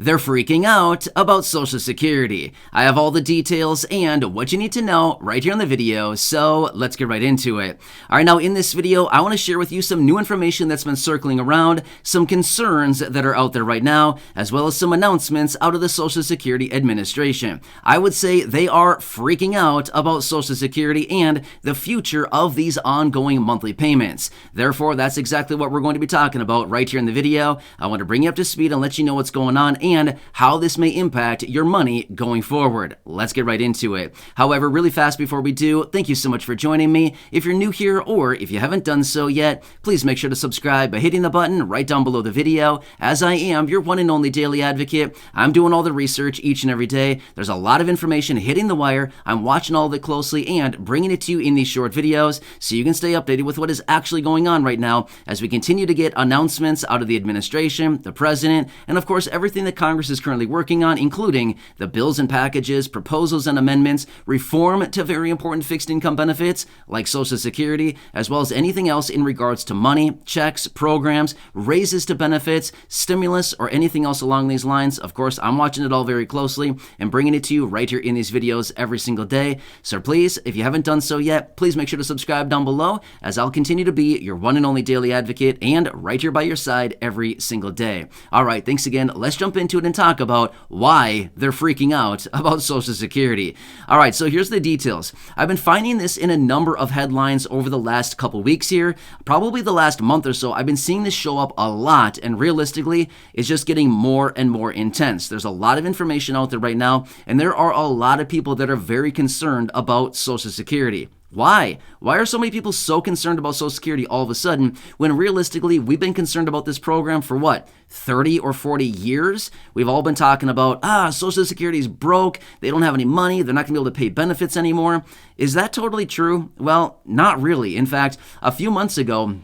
They're freaking out about Social Security. I have all the details and what you need to know right here in the video, so let's get right into it. All right, now in this video, I want to share with you some new information that's been circling around, some concerns that are out there right now, as well as some announcements out of the Social Security Administration. I would say they are freaking out about Social Security and the future of these ongoing monthly payments. Therefore, that's exactly what we're going to be talking about right here in the video. I want to bring you up to speed and let you know what's going on and how this may impact your money going forward. Let's get right into it. However, really fast before we do, thank you so much for joining me. If you're new here or if you haven't done so yet, please make sure to subscribe by hitting the button right down below the video. As I am your one and only daily advocate, I'm doing all the research each and every day. There's a lot of information hitting the wire. I'm watching all of it closely and bringing it to you in these short videos so you can stay updated with what is actually going on right now as we continue to get announcements out of the administration, the president, and of course everything that Congress is currently working on, including the bills and packages, proposals and amendments, reform to very important fixed income benefits like Social Security, as well as anything else in regards to money, checks, programs, raises to benefits, stimulus, or anything else along these lines. Of course, I'm watching it all very closely and bringing it to you right here in these videos every single day. So please, if you haven't done so yet, please make sure to subscribe down below as I'll continue to be your one and only daily advocate and right here by your side every single day. All right, thanks again. Let's jump into it and talk about why they're freaking out about Social Security. All right, so here's the details. I've been finding this in a number of headlines over the last couple weeks here. Probably the last month or so, I've been seeing this show up a lot, and realistically, it's just getting more and more intense. There's a lot of information out there right now, and there are a lot of people that are very concerned about Social Security. Why? Why are so many people so concerned about Social Security all of a sudden when realistically we've been concerned about this program for what, 30 or 40 years? We've all been talking about, Social Security is broke, they don't have any money, they're not going to be able to pay benefits anymore. Is that totally true? Well, not really. In fact, a few months ago,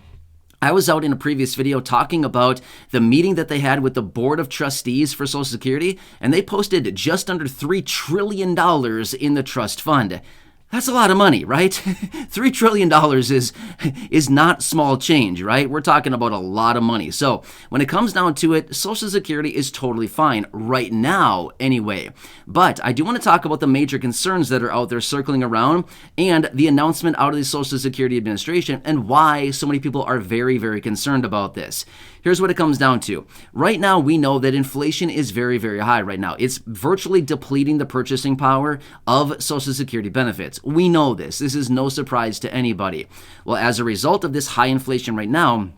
I was out in a previous video talking about the meeting that they had with the Board of Trustees for Social Security, and they posted just under $3 trillion in the trust fund. That's a lot of money, right? $3 trillion is not small change, right? We're talking about a lot of money. So when it comes down to it, Social Security is totally fine right now anyway. But I do want to talk about the major concerns that are out there circling around and the announcement out of the Social Security Administration and why so many people are very, very concerned about this. Here's what it comes down to. Right now, we know that inflation is very, very high right now. It's virtually depleting the purchasing power of Social Security benefits. We know this. This is no surprise to anybody. Well, as a result of this high inflation right now,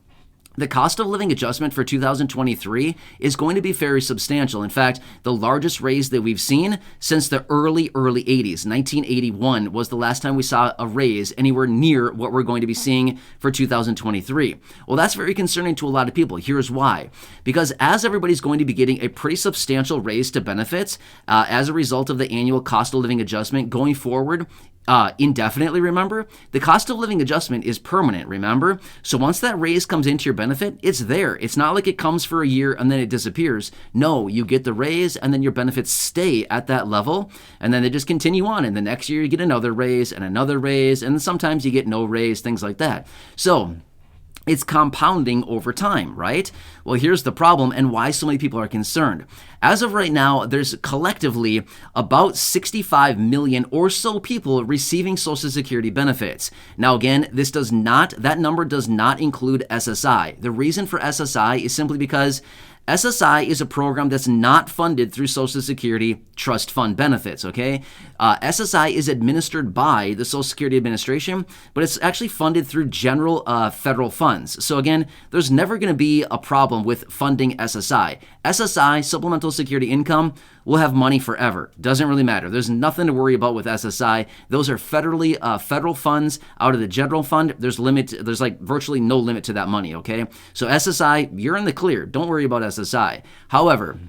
the cost of living adjustment for 2023 is going to be very substantial. In fact, the largest raise that we've seen since the early 80s. 1981 was the last time we saw a raise anywhere near what we're going to be seeing for 2023. Well, that's very concerning to a lot of people. Here's why. Because as everybody's going to be getting a pretty substantial raise to benefits as a result of the annual cost of living adjustment going forward, indefinitely, remember? The cost of living adjustment is permanent, remember? So once that raise comes into your benefit, it's there. It's not like it comes for a year and then it disappears. No, you get the raise and then your benefits stay at that level and then they just continue on. And the next year you get another raise and sometimes you get no raise, things like that. So it's compounding over time, right? Well, here's the problem and why so many people are concerned. As of right now, there's collectively about 65 million or so people receiving Social Security benefits. Now, again, that number does not include SSI. The reason for SSI is simply because SSI is a program that's not funded through Social Security Trust Fund benefits, okay? SSI is administered by the Social Security Administration, but it's actually funded through general federal funds. So again, there's never going to be a problem with funding SSI. SSI, Supplemental Security Income, will have money forever. Doesn't really matter. There's nothing to worry about with SSI. Those are federal funds out of the general fund. There's like virtually no limit to that money, okay? So SSI, you're in the clear. Don't worry about SSI. However,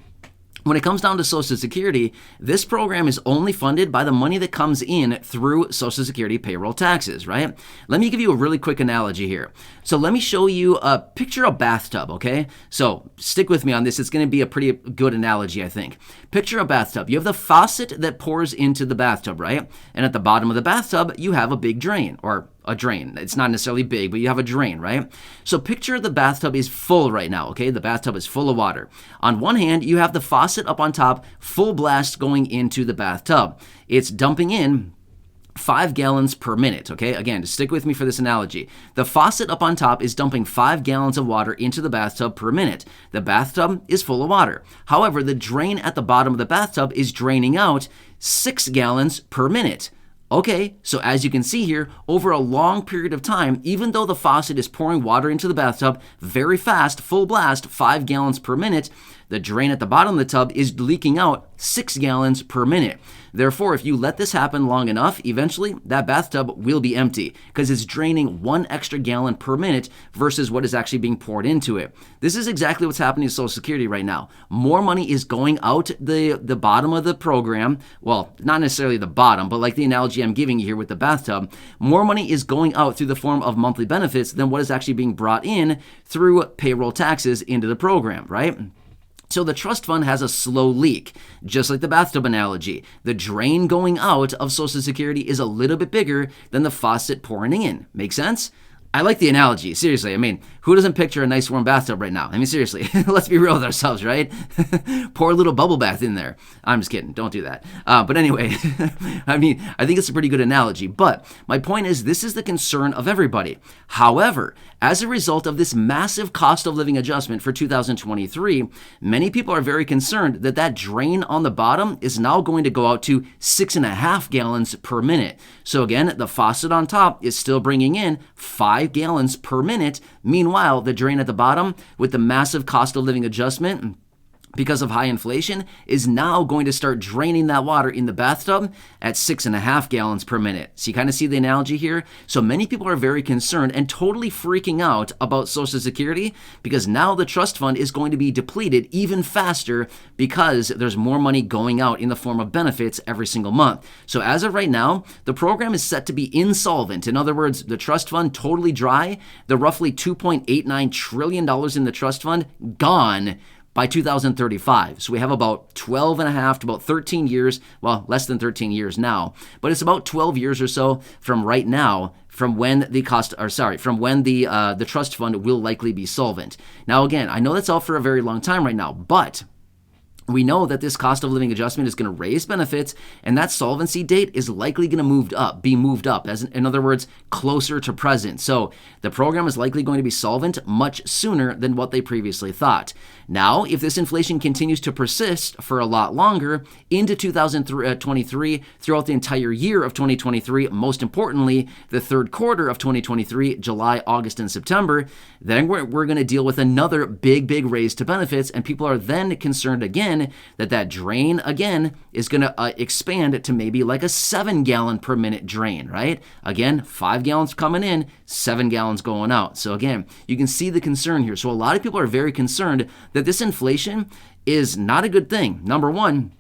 when it comes down to Social Security, this program is only funded by the money that comes in through Social Security payroll taxes, right? Let me give you a really quick analogy here. So let me show you picture a bathtub, okay? So stick with me on this. It's going to be a pretty good analogy, I think. Picture a bathtub. You have the faucet that pours into the bathtub, right? And at the bottom of the bathtub, you have a big drain or a drain. It's not necessarily big, but you have a drain, right? So picture the bathtub is full right now, okay? The bathtub is full of water. On one hand, you have the faucet up on top, full blast going into the bathtub. It's dumping in 5 gallons per minute, okay? Again, just stick with me for this analogy. The faucet up on top is dumping 5 gallons of water into the bathtub per minute. The bathtub is full of water. However, the drain at the bottom of the bathtub is draining out 6 gallons per minute. Okay, so as you can see here, over a long period of time, even though the faucet is pouring water into the bathtub very fast, full blast, 5 gallons per minute, the drain at the bottom of the tub is leaking out 6 gallons per minute. Therefore, if you let this happen long enough, eventually that bathtub will be empty because it's draining 1 extra gallon per minute versus what is actually being poured into it. This is exactly what's happening to Social Security right now. More money is going out the bottom of the program. Well, not necessarily the bottom, but like the analogy I'm giving you here with the bathtub, more money is going out through the form of monthly benefits than what is actually being brought in through payroll taxes into the program, right? So the trust fund has a slow leak, just like the bathtub analogy. The drain going out of Social Security is a little bit bigger than the faucet pouring in. Make sense? I like the analogy. Seriously, I mean, who doesn't picture a nice warm bathtub right now? I mean, seriously, let's be real with ourselves, right? Pour a little bubble bath in there. I'm just kidding. Don't do that. But anyway, I mean, I think it's a pretty good analogy. But my point is, this is the concern of everybody. However, as a result of this massive cost of living adjustment for 2023, many people are very concerned that that drain on the bottom is now going to go out to 6.5 gallons per minute. So again, the faucet on top is still bringing in 5 gallons per minute. Meanwhile, the drain at the bottom, with the massive cost of living adjustment because of high inflation, is now going to start draining that water in the bathtub at 6.5 gallons per minute. So you kind of see the analogy here? So many people are very concerned and totally freaking out about Social Security because now the trust fund is going to be depleted even faster because there's more money going out in the form of benefits every single month. So as of right now, the program is set to be insolvent. In other words, the trust fund totally dry, the roughly $2.89 trillion in the trust fund gone by 2035. So we have about 12 and a half to about 13 years, well, less than 13 years now, but it's about 12 years or so from right now from when the trust fund will likely be solvent. Now, again, I know that's out for a very long time right now, but we know that this cost of living adjustment is going to raise benefits, and that solvency date is likely going to be moved up, as in other words, closer to present. So the program is likely going to be solvent much sooner than what they previously thought. Now, if this inflation continues to persist for a lot longer into 2023, throughout the entire year of 2023, most importantly, the third quarter of 2023, July, August, and September, then we're going to deal with another big raise to benefits, and people are then concerned again that drain again is going to expand to maybe like a 7 gallon per minute drain, right? Again, 5 gallons coming in, 7 gallons going out. So again, you can see the concern here. So a lot of people are very concerned that this inflation is not a good thing. Number one,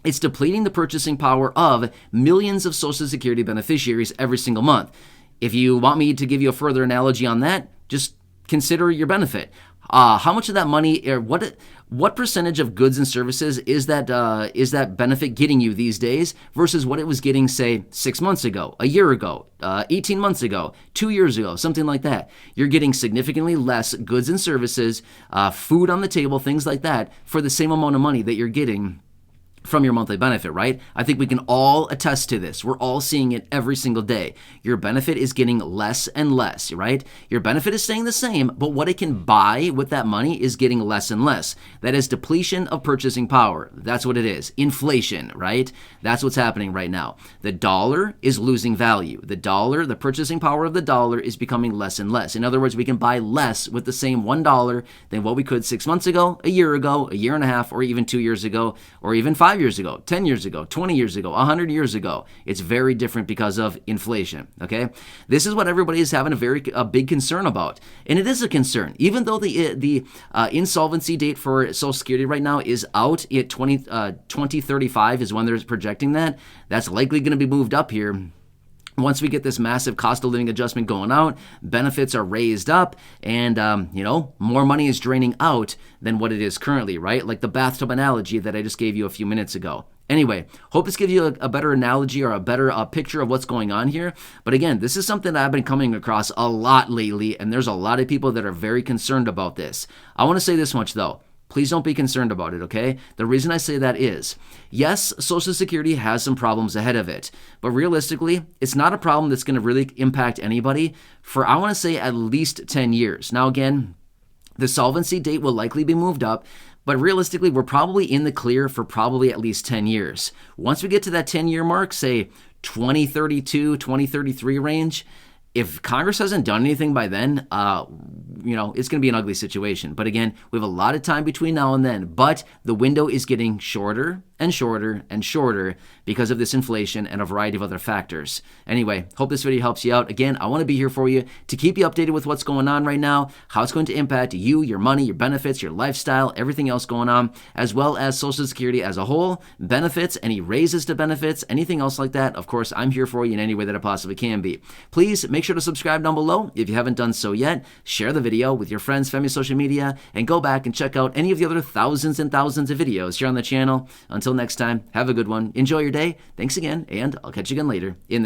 it's depleting the purchasing power of millions of Social Security beneficiaries every single month. If you want me to give you a further analogy on that, just consider your benefit. How much of that money, or what percentage of goods and services is that benefit getting you these days versus what it was getting, say, 6 months ago, a year ago, 18 months ago, 2 years ago, something like that? You're getting significantly less goods and services, food on the table, things like that, for the same amount of money that you're getting from your monthly benefit, right? I think we can all attest to this. We're all seeing it every single day. Your benefit is getting less and less, right? Your benefit is staying the same, but what it can buy with that money is getting less and less. That is depletion of purchasing power. That's what it is. Inflation, right? That's what's happening right now. The dollar is losing value. The purchasing power of the dollar is becoming less and less. In other words, we can buy less with the same $1 than what we could 6 months ago, a year and a half, or even 2 years ago, or even 5 years ago, 10 years ago, 20 years ago, 100 years ago. It's very different because of inflation, okay? This is what everybody is having a big concern about. And it is a concern. Even though the insolvency date for Social Security right now is out at 2035 is when they're projecting that, that's likely going to be moved up here. Once we get this massive cost of living adjustment going out, benefits are raised up, and more money is draining out than what it is currently, right? Like the bathtub analogy that I just gave you a few minutes ago. Anyway, hope this gives you a better analogy or a better picture of what's going on here. But again, this is something that I've been coming across a lot lately, and there's a lot of people that are very concerned about this. I want to say this much though. Please don't be concerned about it, okay? The reason I say that is, yes, Social Security has some problems ahead of it, but realistically, it's not a problem that's going to really impact anybody for, I want to say, at least 10 years. Now, again, the solvency date will likely be moved up, but realistically, we're probably in the clear for probably at least 10 years. Once we get to that 10-year mark, say 2032, 2033 range, if Congress hasn't done anything by then, it's going to be an ugly situation. But again, we have a lot of time between now and then, but the window is getting shorter and shorter and shorter because of this inflation and a variety of other factors. Anyway, hope this video helps you out. Again, I want to be here for you to keep you updated with what's going on right now, how it's going to impact you, your money, your benefits, your lifestyle, everything else going on, as well as Social Security as a whole, benefits, any raises to benefits, anything else like that. Of course, I'm here for you in any way that I possibly can be. Please make sure to subscribe down below if you haven't done so yet. Share the video with your friends, family, social media, and go back and check out any of the other thousands and thousands of videos here on the channel. Until next time, have a good one. Enjoy your day. Thanks again, and I'll catch you again later in the